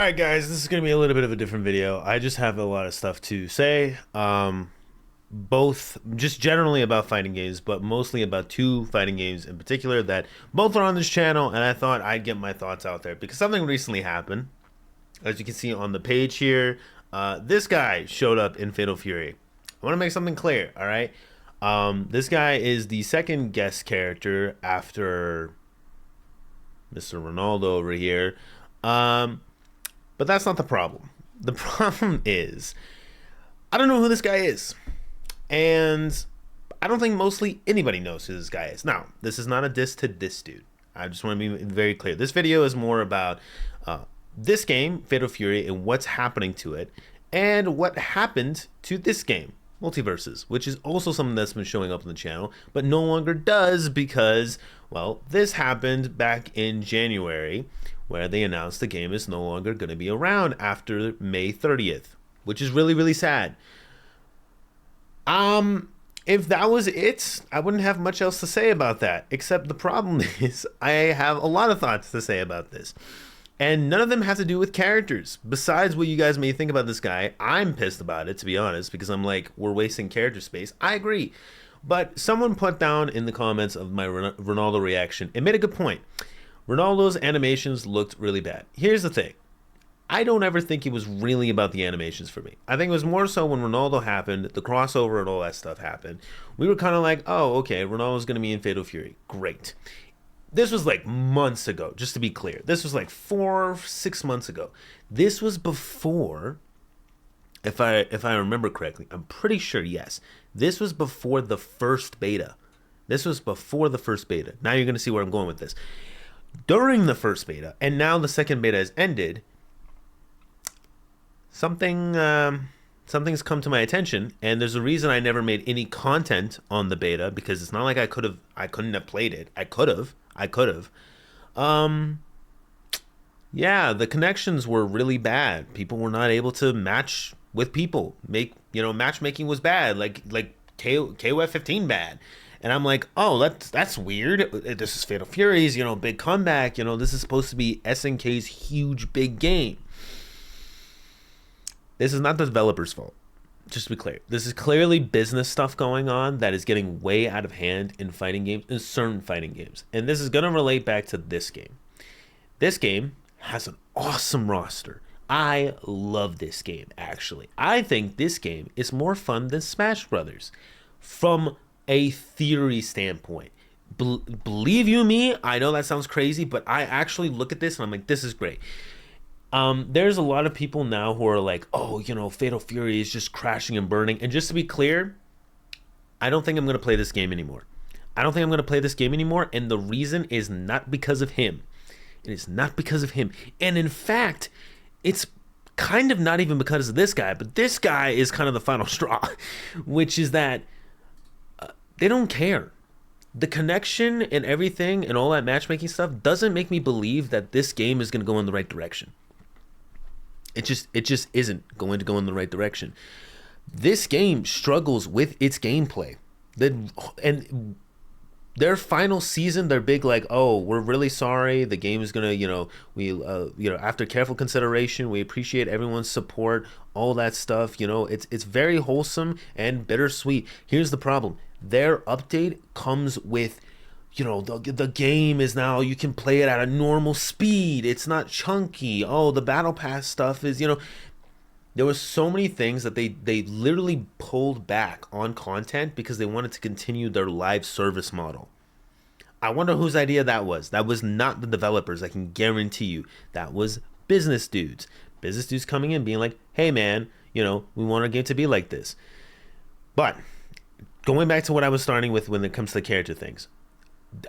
Alright guys, this is going to be a little bit of a different video. I just have a lot of stuff to say. Both just generally about fighting games, but mostly about two fighting games in particular that both are on this channel, and I thought I'd get my thoughts out there because something recently happened. As you can see on the page here, this guy showed up in Fatal Fury. I want to make something clear, alright? This guy is the second guest character after Mr. Ronaldo over here. But that's not the problem. The problem is, I don't know who this guy is. And I don't think mostly anybody knows who this guy is. Now, this is not a diss to this dude. I just want to be very clear. This video is more about this game, Fatal Fury, and what's happening to it, and what happened to this game, Multiverses, which is also something that's been showing up on the channel, but no longer does because, well, this happened back in January, where they announced the game is no longer going to be around after May 30th, which is really, really sad. If that was it, I wouldn't have much else to say about that, except the problem is I have a lot of thoughts to say about this. And none of them have to do with characters. Besides what you guys may think about this guy, I'm pissed about it, to be honest, because I'm like, we're wasting character space. I agree. But someone put down in the comments of my Ronaldo reaction, it made a good point. Ronaldo's animations looked really bad. Here's the thing. I don't ever think it was really about the animations for me. I think it was more so when Ronaldo happened, the crossover and all that stuff happened. We were kind of like, oh, okay, Ronaldo's going to be in Fatal Fury. Great. This was like months ago, just to be clear. This was like 4-6 months ago. This was before, if I remember correctly, I'm pretty sure, yes. This was before the first beta. This was before the first beta. Now you're going to see where I'm going with this. During the first beta, and now the second beta has ended, something's come to my attention, and there's a reason I never made any content on the beta, because it's not like I couldn't have played it. I could have. Yeah, the connections were really bad. People were not able to match with people. Matchmaking was bad. Like KOF 15 bad. And I'm like, oh, that's weird. This is Fatal Fury's, big comeback. This is supposed to be SNK's huge big game. This is not the developer's fault. Just to be clear, this is clearly business stuff going on that is getting way out of hand in fighting games, in certain fighting games. And this is going to relate back to this game. This game has an awesome roster. I love this game, actually. I think this game is more fun than Smash Brothers from a theory standpoint. Believe you me, I know that sounds crazy, but I actually look at this and I'm like, this is great. There's a lot of people now who are like, oh, Fatal Fury is just crashing and burning. And just to be clear, I don't think I'm going to play this game anymore. And the reason is not because of him. It is not because of him. And in fact, it's kind of not even because of this guy, but this guy is kind of the final straw, which is that they don't care. The connection and everything and all that matchmaking stuff doesn't make me believe that this game is going to go in the right direction. It just isn't going to go in the right direction. This game struggles with its gameplay. And their final season, they're big like, oh, we're really sorry. The game is gonna, after careful consideration, we appreciate everyone's support, all that stuff. It's very wholesome and bittersweet. Here's the problem: their update comes with, the game is now, you can play it at a normal speed. It's not chunky. Oh, the battle pass stuff is, there was so many things that they literally pulled back on content because they wanted to continue their live service model. I wonder whose idea that was. That was not the developers. I can guarantee you that was business dudes. Business dudes coming in being like, hey man, we want our game to be like this. But going back to what I was starting with when it comes to the character things,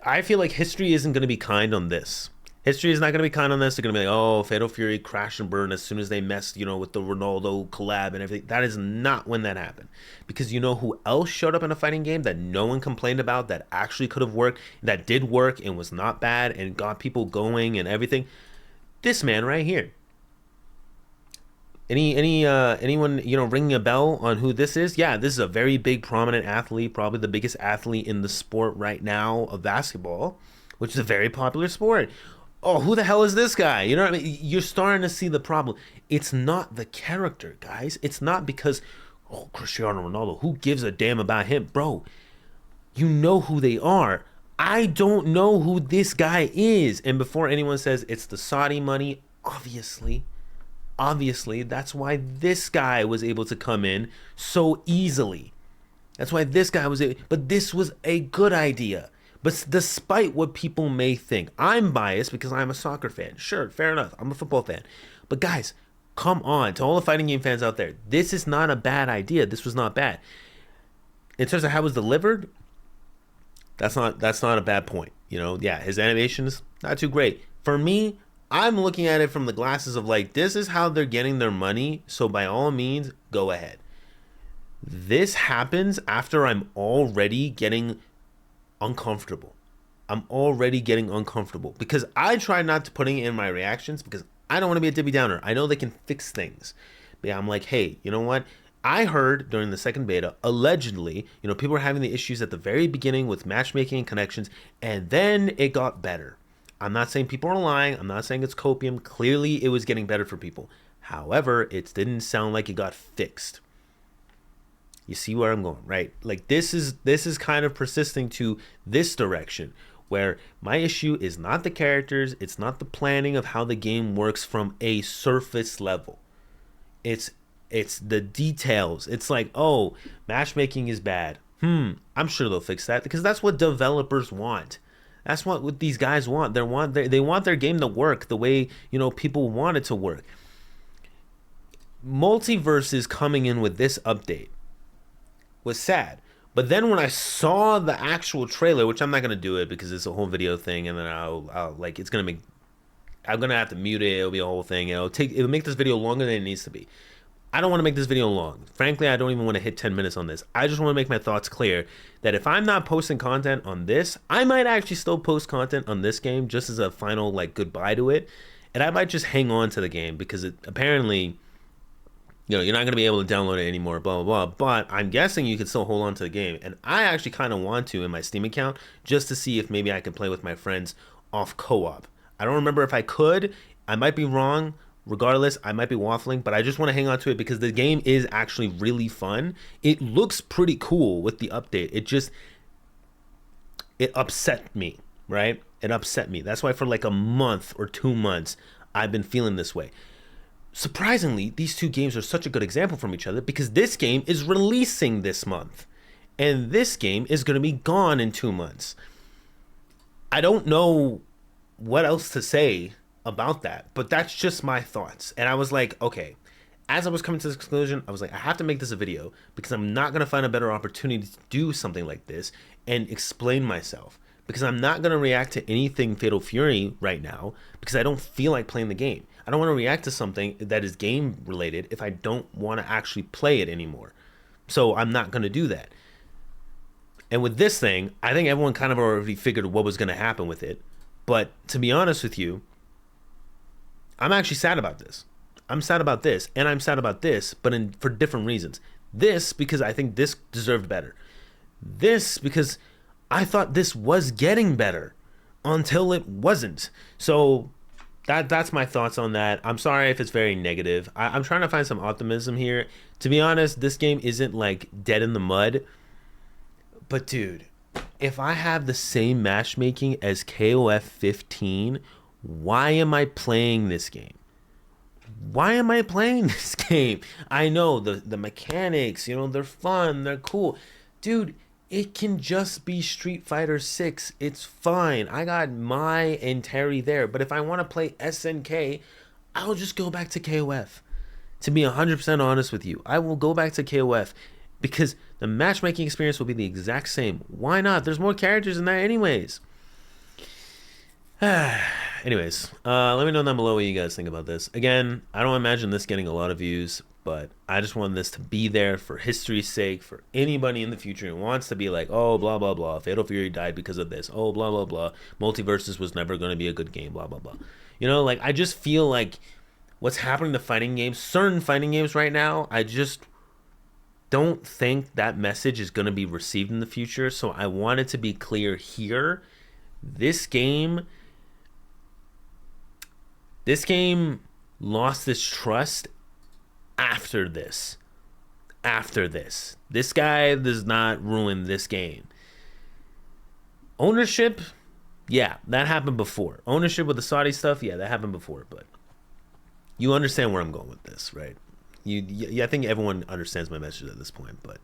I feel like history isn't going to be kind on this. History is not going to be kind on this. They're going to be like, oh, Fatal Fury crash and burn as soon as they messed, with the Ronaldo collab and everything. That is not when that happened. Because who else showed up in a fighting game that no one complained about, that actually could have worked, that did work and was not bad and got people going and everything? This man right here. Anyone ringing a bell on who this is? Yeah, this is a very big prominent athlete, probably the biggest athlete in the sport right now of basketball, which is a very popular sport. oh, who the hell is this guy? You know what I mean? You're starting to see the problem. It's not the character, guys. It's not because, oh, Cristiano Ronaldo, who gives a damn about him? Bro, you know who they are. I don't know who this guy is. And before anyone says it's the Saudi money, obviously, that's why this guy was able to come in so easily. That's why this guy was, but this was a good idea. But despite what people may think, I'm biased because I'm a soccer fan. Sure, fair enough. I'm a football fan. But guys, come on, to all the fighting game fans out there, this is not a bad idea. This was not bad. In terms of how it was delivered, that's not a bad point. You know, yeah, his animations not too great. For me, I'm looking at it from the glasses of like, this is how they're getting their money, so by all means, go ahead. This happens after I'm already getting uncomfortable. I'm already getting uncomfortable because I try not to putting it in my reactions because I don't want to be a Debbie Downer. I know they can fix things. But yeah, I'm like, hey, you know what? I heard during the second beta, allegedly, you know, people were having the issues at the very beginning with matchmaking and connections, and then it got better. I'm not saying people are lying. I'm not saying it's copium. Clearly, it was getting better for people. However, it didn't sound like it got fixed. You see where I'm going, right? Like this is kind of persisting to this direction where my issue is not the characters, it's not the planning of how the game works from a surface level. It's the details. It's like, oh, matchmaking is bad. I'm sure they'll fix that because that's what developers want. That's what these guys want. They want their game to work the way, you know, people want it to work. Multiverses coming in with this update was sad. But then when I saw the actual trailer, which I'm not gonna do it because it's a whole video thing, and then I'll like it's gonna make I'm gonna have to mute it. It'll be a whole thing. It'll make this video longer than it needs to be. I don't want to make this video long. Frankly, I don't even want to hit 10 minutes on this. I just want to make my thoughts clear that if I'm not posting content on this, I might actually still post content on this game just as a final like goodbye to it, and I might just hang on to the game because it apparently, you know, you're not going to be able to download it anymore, blah, blah, blah. But I'm guessing you can still hold on to the game. And I actually kind of want to in my Steam account just to see if maybe I can play with my friends off co-op. I don't remember if I could. I might be wrong. Regardless, I might be waffling, but I just want to hang on to it because the game is actually really fun. It looks pretty cool with the update. It upset me, right? It upset me. That's why for like a month or 2 months, I've been feeling this way. Surprisingly, these two games are such a good example from each other because this game is releasing this month and this game is going to be gone in 2 months. I don't know what else to say about that, but that's just my thoughts. And I was like, okay, as I was coming to this conclusion, I was like, I have to make this a video because I'm not going to find a better opportunity to do something like this and explain myself, because I'm not going to react to anything Fatal Fury right now because I don't feel like playing the game. I don't want to react to something that is game related if I don't want to actually play it anymore. So I'm not going to do that. And with this thing, I think everyone kind of already figured what was going to happen with it. But to be honest with you, I'm actually sad about this. I'm sad about this, and I'm sad about this, but for different reasons. This, because I think this deserved better. This, because I thought this was getting better until it wasn't. So that's my thoughts on that. I'm sorry if it's very negative. I'm trying to find some optimism here. To be honest, this game isn't like dead in the mud. But dude, if I have the same matchmaking as KOF 15, why am I playing this game? Why am I playing this game? I know the mechanics, you know, they're fun, they're cool. Dude, it can just be Street Fighter 6. It's fine. I got Mai and Terry there. But if I want to play SNK, I'll just go back to KOF. To be 100% honest with you, I will go back to KOF because the matchmaking experience will be the exact same. Why not? There's more characters in that anyways. Anyways, let me know down below what you guys think about this. Again, I don't imagine this getting a lot of views, but I just want this to be there for history's sake, for anybody in the future who wants to be like, oh, blah, blah, blah, Fatal Fury died because of this. Oh, blah, blah, blah. Multiverses was never going to be a good game, blah, blah, blah. You know, like, I just feel like what's happening to fighting games, certain fighting games right now, I just don't think that message is going to be received in the future. So I want it to be clear here. This game This game lost its trust after this. This guy does not ruin this game. Ownership, yeah, that happened before. Ownership with the Saudi stuff, yeah, that happened before. But you understand where I'm going with this, right? I think everyone understands my message at this point. But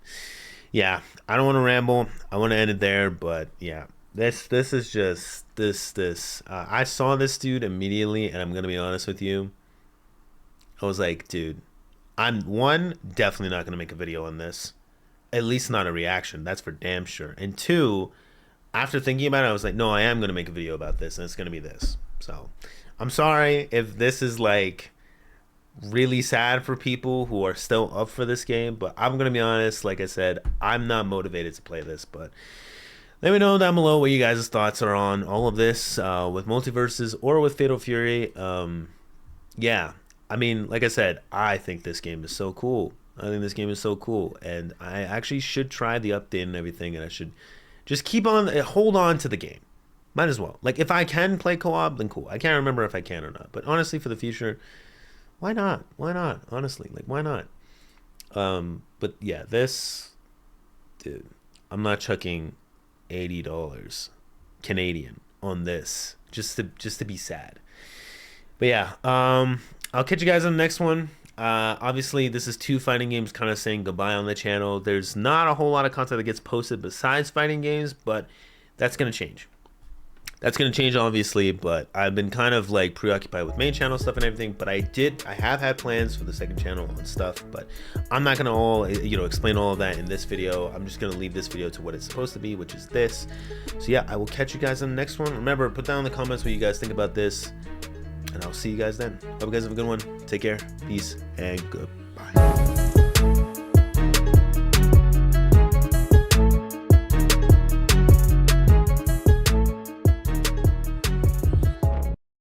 yeah, I don't want to ramble. I want to end it there. But yeah, this is just this. I saw this dude immediately, and I'm gonna be honest with you. I was like, dude, I'm definitely not gonna make a video on this. At least not a reaction. That's for damn sure. And two, after thinking about it, I was like, no, I am gonna make a video about this, and it's gonna be this. So I'm sorry if this is like really sad for people who are still up for this game, but I'm gonna be honest, like I said, I'm not motivated to play this. But let me know down below what you guys' thoughts are on all of this, with Multiverses or with Fatal Fury. Yeah, I mean, like I said, I think this game is so cool. I think this game is so cool, and I actually should try the update and everything, and I should just hold on to the game. Might as well. Like, if I can play co-op, then cool. I can't remember if I can or not, but honestly, for the future, why not? Why not? Honestly, like, why not? But yeah, this, dude, I'm not chucking $80 Canadian on this just to be sad. But yeah, I'll catch you guys on the next one. Obviously, this is 2 fighting games kind of saying goodbye on the channel. There's not a whole lot of content that gets posted besides fighting games, but that's gonna change. That's gonna change, obviously, but I've been kind of like preoccupied with main channel stuff and everything. But I have had plans for the second channel and stuff, but I'm not gonna explain all of that in this video. I'm just gonna leave this video to what it's supposed to be, which is this. So yeah, I will catch you guys on the next one. Remember, put down in the comments what you guys think about this, and I'll see you guys then. Hope you guys have a good one. Take care, peace, and good.